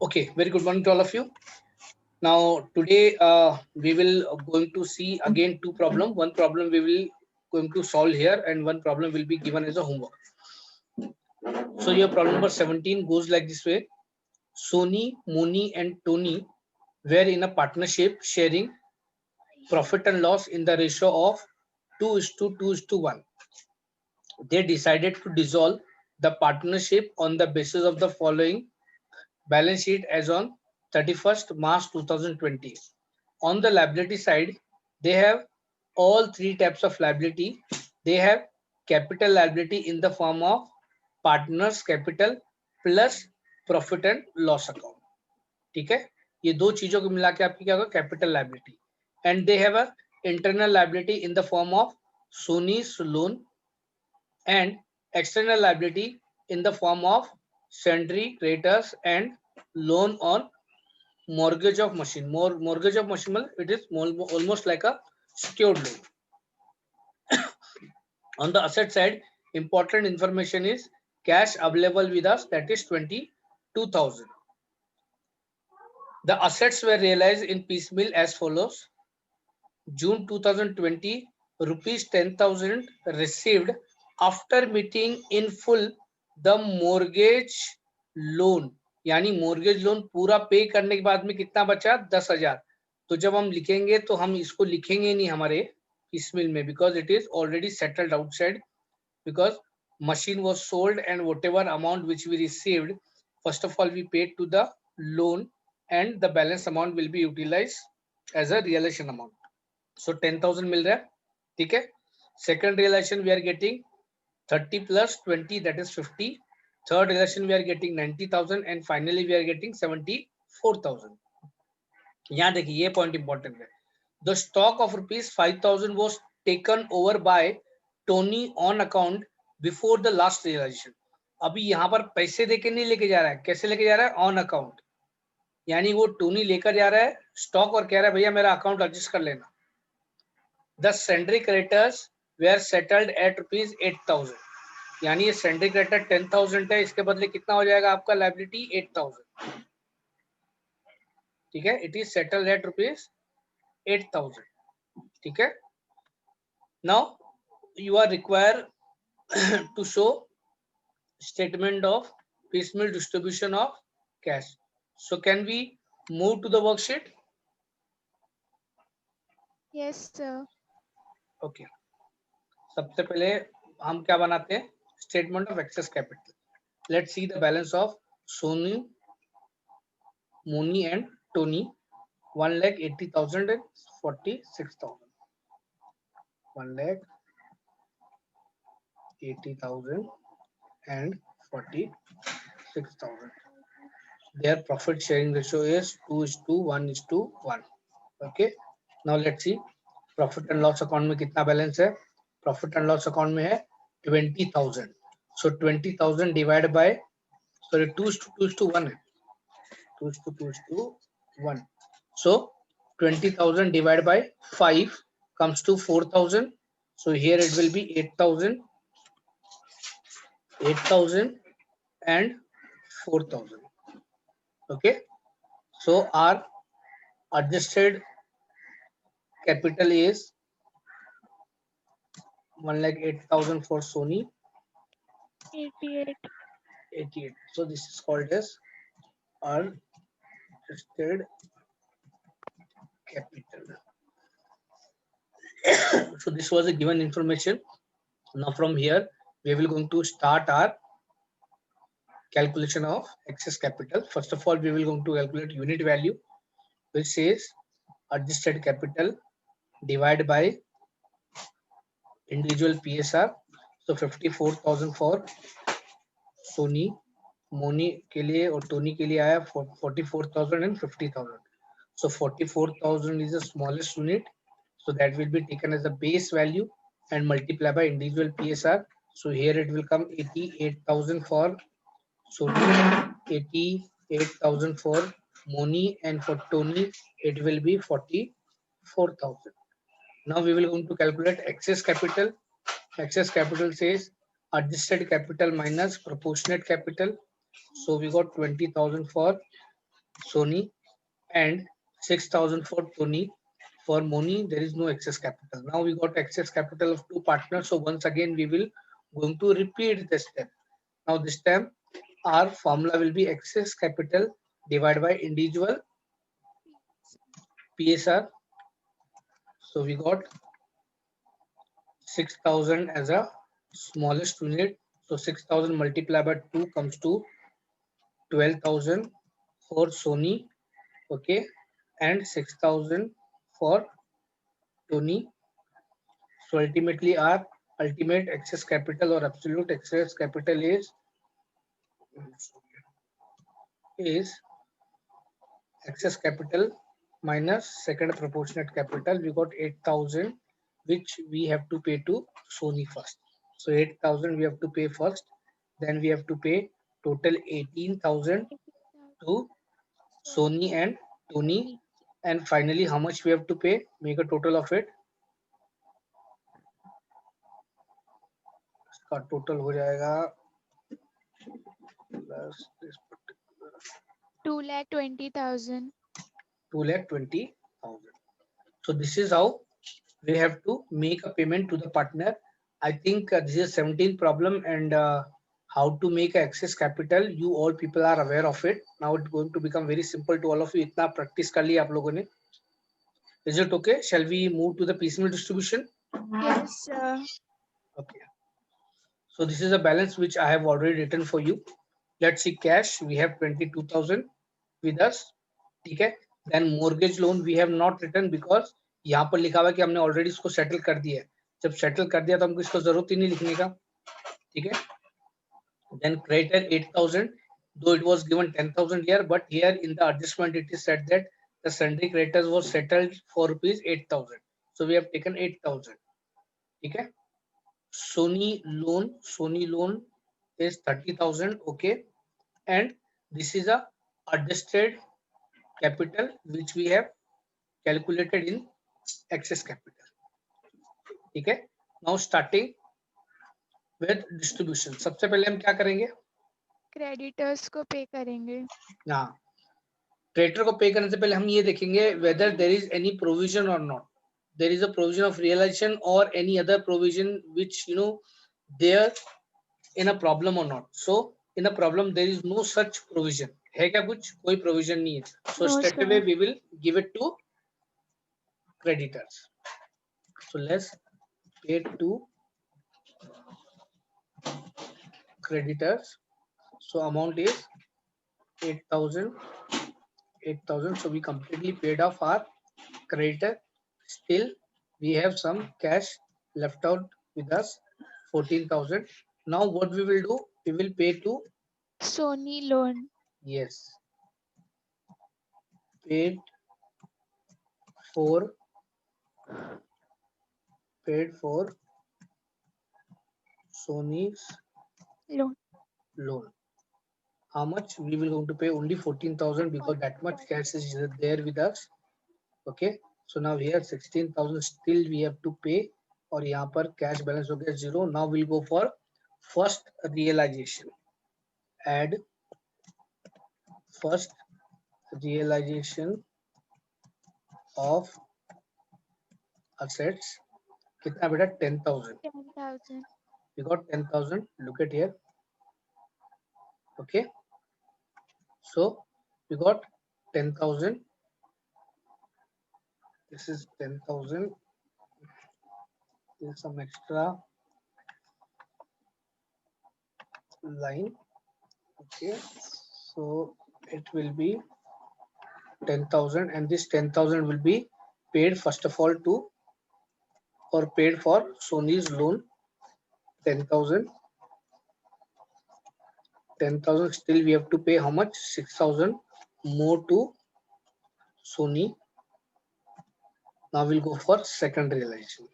Okay, very good morning to all of you. Now today we will going to see again two problem. One problem we will going to solve here, and one problem will be given as a homework. So your problem number 17 goes like this way. Sony, Moni, and Tony were in a partnership sharing profit and loss in the ratio of 2:2:1. They decided to dissolve the partnership on the basis of the following balance sheet as on 31st March 2020. On the liability side, they have all three types of liability. They have capital liability in the form of partners capital plus profit and loss account. ठीक है, ये दो चीजों को मिला के आपकी क्या होगा, capital liability. And they have a internal liability in the form of सोनीस loan and external liability in the form of sundry creditors and loan on mortgage of machine. Mortgage of machine, it is almost like a secured loan. On the asset side, important information is cash available with us, that is 22,000. The assets were realized in piecemeal as follows. June 2020, rupees 10,000 received after meeting in full the mortgage loan. यानी mortgage loan पूरा पे करने के बाद में कितना बचा, 10,000. तो जब हम लिखेंगे तो हम इसको लिखेंगे नहीं हमारे piecemeal में, because it is already settled outside, because machine was sold and whatever amount which we received, first of all we paid to the loan and the balance amount will be utilized as a realization amount. So 10,000 मिल रहा है, ठीक है. Second realization we are getting 30 plus 20, that is 50. Third realization we are getting 90,000 and finally we are getting 74,000. यहाँ देखिए ये point important है. The stock of rupees 5,000 was taken over by Tony on account before the last realization. अभी यहाँ पर पैसे देके नहीं लेके जा रहा है, कैसे लेके जा रहा है, ऑन अकाउंट. यानी वो टोनी लेकर जा रहा है स्टॉक और कह रहा है भैया मेरा अकाउंट एडजस्ट कर लेना. The sundry creditors were settled at rupees 8,000. यानी ये sundry creditor 10,000 है, इसके बदले कितना हो जाएगा आपका liability 8,000. ठीक है, it is settled at rupees 8,000. ठीक है. Now you are required to show statement of piecemeal distribution of cash. So can we move to the worksheet? Yes, sir. Okay. सबसे पहले हम क्या बनाते हैं, statement of excess capital. Let's see the balance of Soni, Moni and Tony. 1,80,000 and 46,000. 1,80,000 and 46,000. Their profit sharing ratio is 2:1:1. Okay. Now let's see profit and loss account में कितना balance है. Profit and loss account में है 20,000. सो 20,000 divide by, sorry 2:1 है, 2:1. So 20,000 divided by 5 comes to 4,000. So here it will be 8,000, 8,000 and 4,000. Okay. So our adjusted capital is 1,08,000 for Sony. 88. 88. So this is called as adjusted capital. So this was a given information. Now from here we will going to start our calculation of excess capital. First of all we will going to calculate unit value, which says adjusted capital divided by individual PSR. So 54,000 for Sony, Moni के लिए और Tony के लिए आया 44,000 and 50,000. So 44,000 is the smallest unit, so that will be taken as the base value and multiply by individual PSR. So here it will come 88,000 for Sony, 88,000 for Moni, and for Tony it will be 44,000. Now we will going to calculate excess capital. Excess capital says adjusted capital minus proportionate capital. So we got 20,000 for Sony, and 6,000 for Tony. For Moni, there is no excess capital. Now we got excess capital of two partners. So once again, we will going to repeat the step. Now this time, our formula will be excess capital divided by individual PSR. So we got 6,000 as a smallest unit. So 6,000 multiplied by 2 comes to 12,000 for Sony. Okay. And 6,000 for Tony. So ultimately our ultimate excess capital or absolute excess capital is excess capital minus second proportionate capital. We got 8,000 which we have to pay to Sony first. So 8,000 we have to pay first. Then we have to pay total 18,000 to Sony and Tony. And finally how much we have to pay? Make a total of it. इसका total हो जाएगा plus this particular 2,20,000. 2,20,000. So this is how we have to make a payment to the partner. I think this is 17th problem, and how to make excess capital. You all people are aware of it. Now it's going to become very simple to all of you. इतना practice कर लिया आप लोगों ने. Is it okay? Shall we move to the piecemeal distribution? Yes, sir. Okay. So this is a balance which I have already written for you. Let's see cash. We have 22,000 with us. ठीक है. Then mortgage loan we have not written because यहाँ पर लिखा हुआ है कि हमने already इसको settle कर दिया है. जब settle कर दिया तो हमको इसको जरूरत ही नहीं लिखने का. ठीक है. Then creditor 8,000, though it was given 10,000 here, but here in the adjustment it is said that the sundry creditors was settled for rupees 8,000. So we have taken 8,000. ठीक है. Sony loan is 30,000. Okay. And this is a adjusted capital which we have calculated in excess capital. ठीक है. Now starting with distribution. सबसे पहले हम क्या करेंगे? Creditors को पे करेंगे. हाँ, क्रेडिटर को पे करने से पहले हम ये देखेंगे whether there is any provision or not. There is a provision of realization or any other provision which there in a problem or not. So in a problem there is no such provision. है क्या कुछ? कोई provision नहीं है. So No, straight sir. away we will give it to creditors. So let's pay to creditors. So amount is 8,000. So we completely paid off our creditor. Still we have some cash left out with us, 14,000. Now what we will do? We will pay to Sony loan. yes, paid for Sony's loan. How much we will going to pay? Only 14,000 because that much cash is there with us. Okay. So now here 16,000 still we have to pay. और यहाँ पर cash balance हो गया 0. Now we'll go for first realization. Add first realization of assets. कितना बेटा? 10,000. 10,000. We got 10,000. Look at here. Okay. So we got 10,000. This is 10,000. There's some extra line. Okay. So it will be 10,000, and this 10,000 will be paid first of all to or paid for Sony's loan. 10,000. 10,000 still we have to pay how much? 6,000 more to Sony. Now we'll go for second realization.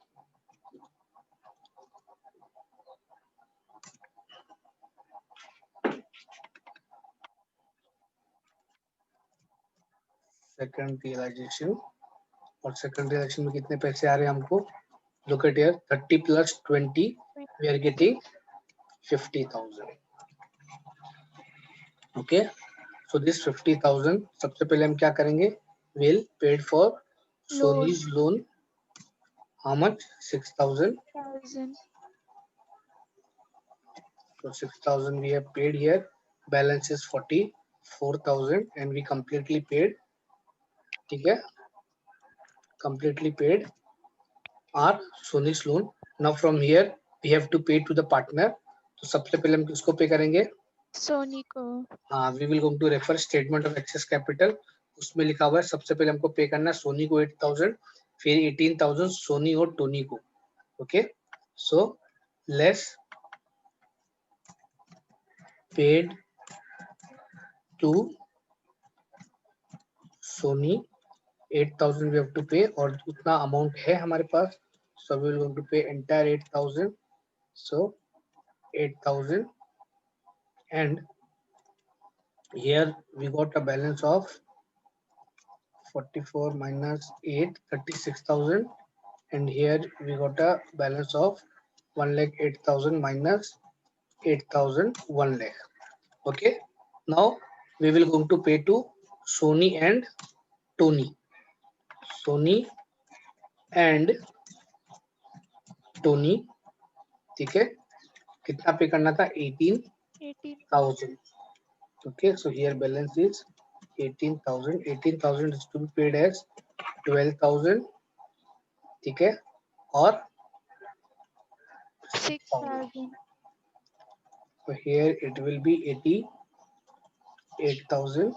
Second realization. और second realization में कितने पैसे आ रहे हैं हमको? Look at here, 30 plus 20, we are getting 50,000. Okay. So this 50,000 सबसे पहले हम क्या करेंगे, will paid for Sony's loan. How much? 6,000. 1,000. So 6,000 we have paid here. Balance is 44,000 and we completely paid. ठीक है, completely paid our Sony's loan. Now from here we have to pay to the partner. तो सबसे पहले हम किसको पे करेंगे? सोनी को. हाँ, we will going to refer statement of excess capital. उसमें लिखा हुआ है सबसे पहले हमको पे करना है सोनी को 8,000, फिर 18,000 सोनी और टोनी को. Okay, so less paid to Soni 8,000 we have to pay, और उतना अमाउंट है हमारे पास. So we will going to pay entire 8,000. So 8,000 and here we got a balance of 44 minus 8, 36,000, and here we got a balance of 1,08,000 minus 8,000, 1 lakh. Okay, now we will going to pay to Sony and Tony. Sony and Tony, ठीक है, कितना पे करना था? 18,000. Okay, so here balance is 18,000. 18,000 is to be paid as 12,000. ठीक है, और 6,000. So here it will be 88,000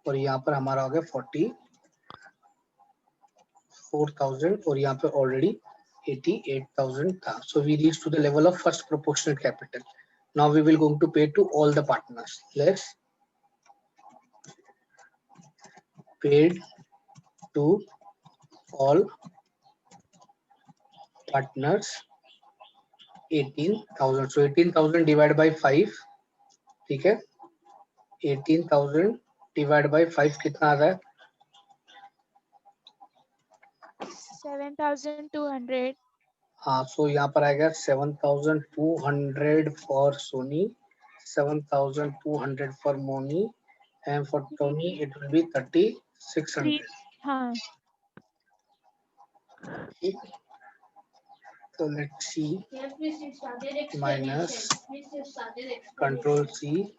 और यहाँ पर हमारा हो गया 44,000 और यहाँ पे ऑलरेडी 88,000 था. So we reach to the level of first proportionate capital. Now we will going to pay to all the partners. Let's paid to all partners 18,000. So 18,000 divided by 5. ठीक है, 18,000 divided by 5 कितना आ रहा है? 7,200. हाँ, so यहाँ पर आएगा 7,200 for Sony, 7,200 for Moni, and for Tony it will be 3,600. हाँ. So let's see, minus control C.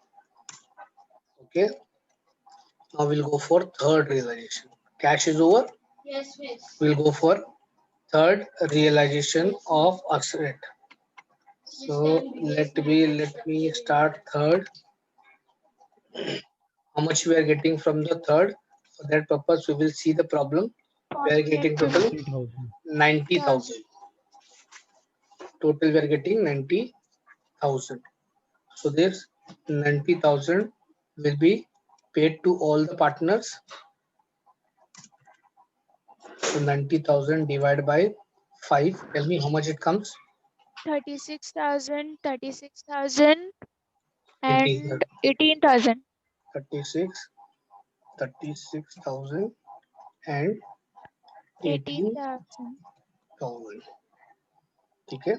Okay, now we'll go for third realization. Cash is over. Yes, miss. We'll go for third realization of asset. So let me start third. How much we are getting from the third? For that purpose we will see the problem. We are getting total 3,000. 90,000. Total we are getting 90,000. So this 90,000 will be paid to all the partners. So 90,000 divided by 5. Tell me how much it comes. 36,000, 36,000 and 18,000. 18,000. 36,000 and 18,000. 18,000. ठीक है,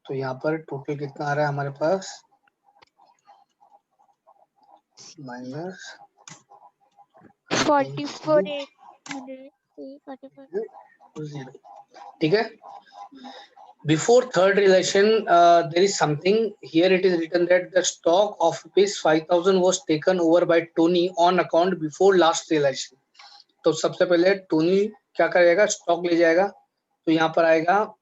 तो यहाँ पर total कितना आ रहा है हमारे पास? Minus 44,800. 44. 0. ठीक है, before third realization there is something here. It is written that the stock of ₹5,000 was taken over by Tony on account before last realization. तो सबसे पहले टोनी क्या करेगा? स्टॉक ले जाएगा. तो यहाँ पर आएगा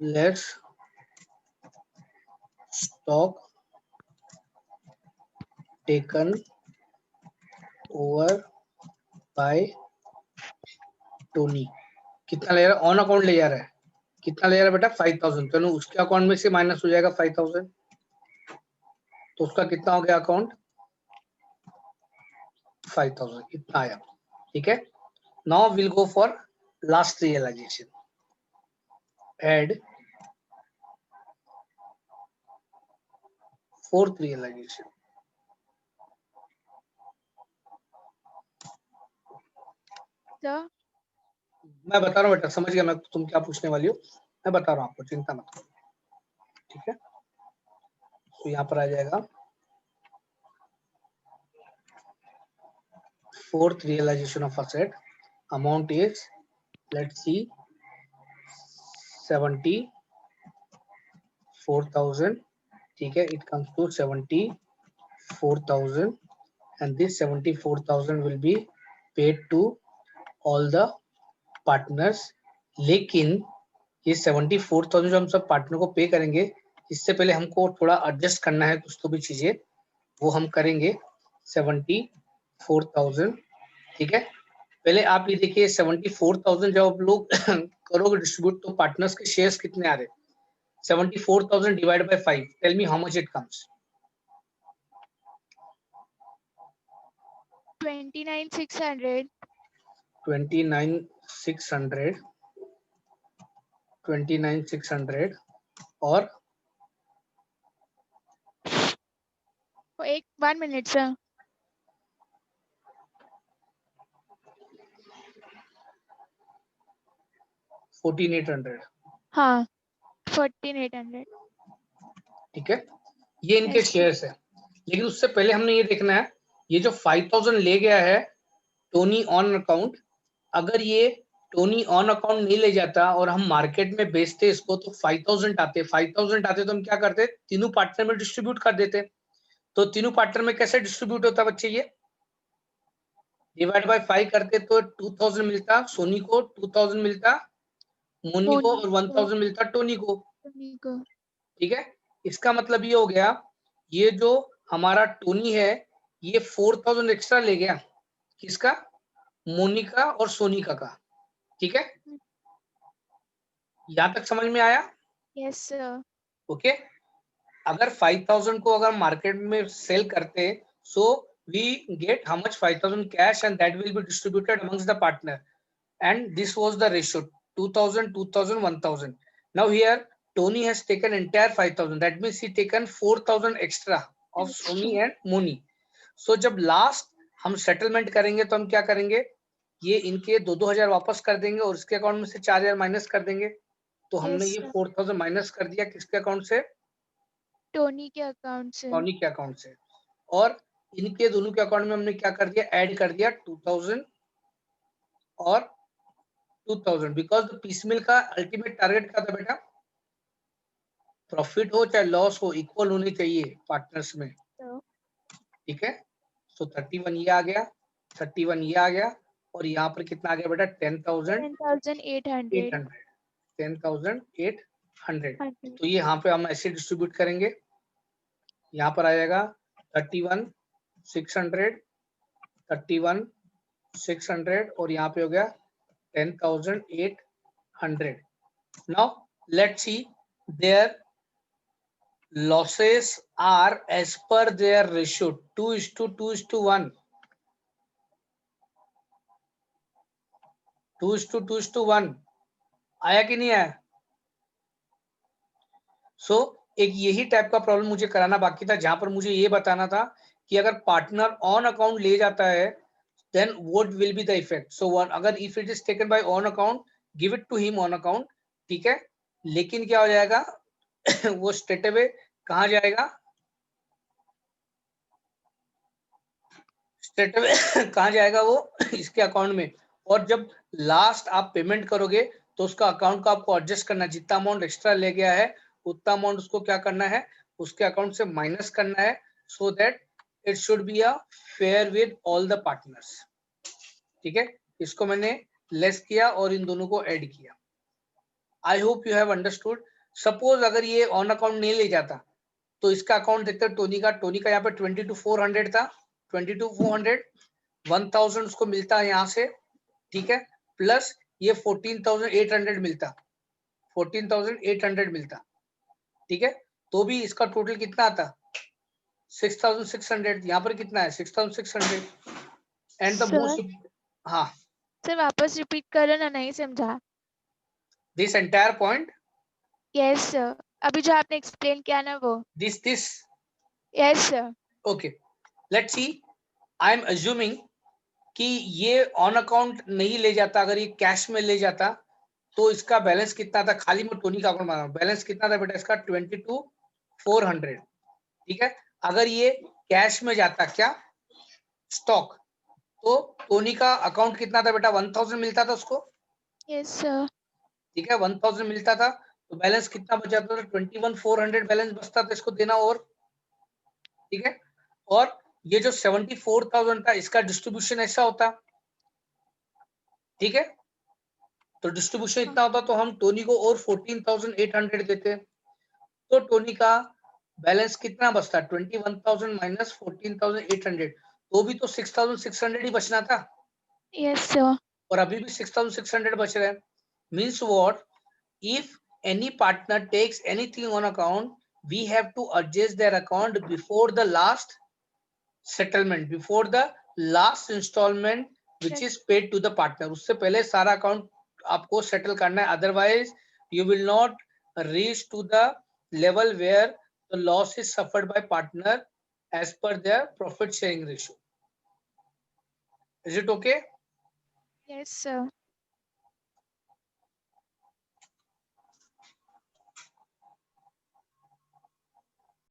let's stock taken over by Tony. कितना ले रहा है? ऑन अकाउंट ले जा रहा है. कितना ले जा रहा है बेटा? 5,000. तो उसके अकाउंट में से माइनस हो जाएगा 5,000. तो उसका कितना हो गया अकाउंट? 5,000. इतना आया. ठीक है, now will go for last realisation. Add fourth realisation. So, मैं बता रहा हूँ बेटा, समझ गया मैं तुम क्या पूछने वाली हो. मैं बता रहा हूँ आपको, चिंता मत करो. ठीक है, तो यहाँ पर आ जाएगा fourth realization of asset amount is, let's see, 74,000. ठीक है, it comes to 74,000 and this 74,000 will be paid to all the partners. लेकिन ये 74,000 जो हम सब पार्टनर को पे करेंगे, इससे पहले हमको थोड़ा एडजस्ट करना है कुछ तो भी चीजें, वो हम करेंगे 74,000. ठीक है, पहले आप ये देखिए 74,000 जब आप लोग करोगे डिस्ट्रीब्यूट तो पार्टनर्स के शेयर्स कितने आ रहे? 74,000 divided by 5. Tell me how much it comes. 29,600. 29,600. 29,600 और एक 1 minute sir. 14,800. हाँ 14,800. ठीक है, ये इनके Yes. शेयर्स है. लेकिन उससे पहले हमने ये देखना है, ये जो 5,000 ले गया है टोनी ऑन अकाउंट, अगर ये टोनी ऑन अकाउंट नहीं ले जाता और हम मार्केट में बेचते इसको तो 5,000 आते. 5,000 आते तो हम क्या करते, तीनों पार्टनर में डिस्ट्रीब्यूट कर देते. तो तीनों पार्टनर में कैसे डिस्ट्रीब्यूट होता बच्चे? ये डिवाइड बाय 5 करते तो 2,000 मिलता सोनी को, 2,000 मिलता मोनी को और 1,000 मिलता टोनी को. ठीक है, इसका मतलब ये हो गया, ये जो हमारा टोनी है ये 4,000 एक्स्ट्रा ले गया. किसका? मोनिका और सोनिका का. ठीक है, यहां तक समझ में आया? Yes sir. ओके, अगर 5,000 को अगर मार्केट में सेल करते so we get how much? 5,000 cash and that will be distributed amongst the partner and this was the ratio 2,000 2,000 1,000. Now here Tony has taken entire 5,000. That means he taken 4,000 extra of Sony and Moni. So जब last हम settlement करेंगे तो हम क्या करेंगे, ये इनके 2,000 वापस कर देंगे और इसके अकाउंट में से 4,000 माइनस कर देंगे. तो हमने Yes, ये sir. 4,000 माइनस कर दिया किसके अकाउंट से? टोनी के अकाउंट से. टोनी के अकाउंट से. और इनके दोनों के अकाउंट में हमने क्या कर दिया, ऐड कर दिया 2,000 और 2,000. बिकॉज पीसमिल का अल्टीमेट टारगेट क्या था बेटा? प्रॉफिट हो चाहे लॉस हो इक्वल होने चाहिए पार्टनर्स में. ठीक है, सो 31 ये आ गया, 31 ये आ गया और यहाँ पर कितना आ गया बेटा? 10,800. 10,800. तो ये यहाँ पे हम ऐसे डिस्ट्रीब्यूट करेंगे, यहाँ पर आ जाएगा 31,600, 31,600 और यहाँ पे हो गया 10,800. Now let's see their losses are as per their ratio 2:2:1. 2:2:1 आया कि नहीं आया? सो एक यही टाइप का प्रॉब्लम मुझे कराना बाकी था, जहां पर मुझे ये बताना था कि अगर पार्टनर ऑन अकाउंट ले जाता है then what will be the effect. So अगर if it is taken by on account give it to him on account. ठीक है, लेकिन क्या हो जाएगा वो स्ट्रेट अवे कहाँ जाएगा? स्ट्रेट अवे कहाँ जाएगा वो? इसके अकाउंट में. और जब लास्ट आप पेमेंट करोगे तो उसका अकाउंट को आपको एडजस्ट करना, जितना अमाउंट एक्स्ट्रा ले गया है उतना अमाउंट उसको क्या करना है, उसके अकाउंट से माइनस करना है, so that it should be a fair with all the partners. ठीक है, इसको मैंने लेस किया और इन दोनों को ऐड किया. I hope you have understood. Suppose अगर ये ऑन अकाउंट नहीं ले जाता तो इसका अकाउंट देखते हैं टोनी का यहाँ पे 22,400 था, 22,400, 1,000 उसको मिलता है यहाँ से. ठीक है, प्लस ये 14,800 मिलता, 14,800 मिलता. ठीक है, तो भी इसका टोटल कितना आता? 6,600. यहाँ पर कितना है? 6,600. एंड द मोस्ट, हाँ सर वापस रिपीट करो ना, नहीं समझा. This entire point. Yes sir, अभी जो आपने एक्सप्लेन किया ना वो. This yes sir. Okay, let's see. I am assuming कि ये ऑन अकाउंट नहीं ले जाता, अगर ये कैश में ले जाता तो इसका बैलेंस कितना था? खाली मैं टोनी का अकाउंट बना रहा हूं. बैलेंस कितना था बेटा इसका? 22,400. ठीक है, अगर ये कैश में जाता क्या स्टॉक, तो टोनी का अकाउंट कितना था बेटा, 1000 मिलता था उसको, Yes, sir. ठीक है 1000 मिलता था, तो बैलेंस कितना बच जाता था, 21400 बैलेंस बचता था इसको देना, और ठीक है, और ये जो 74000 था इसका डिस्ट्रीब्यूशन ऐसा होता, ठीक है, तो डिस्ट्रीब्यूशन इतना होता तो हम टोनी को और 14800 देते, तो टोनी का बैलेंस कितना बचता, 21000 माइनस 14800, तो भी तो 6600 ही बचना था, Yes, sir. और अभी भी 6600 बच रहे हैं। Means what, if any partner takes anything on account, we have to adjust their account before the last settlement, before the last installment which is paid to the partner, उससे पहले सारा account आपको सेटल करना है, otherwise you will not reach to the level where the loss is suffered by partner as per their profit sharing ratio. Is it okay? Yes, sir.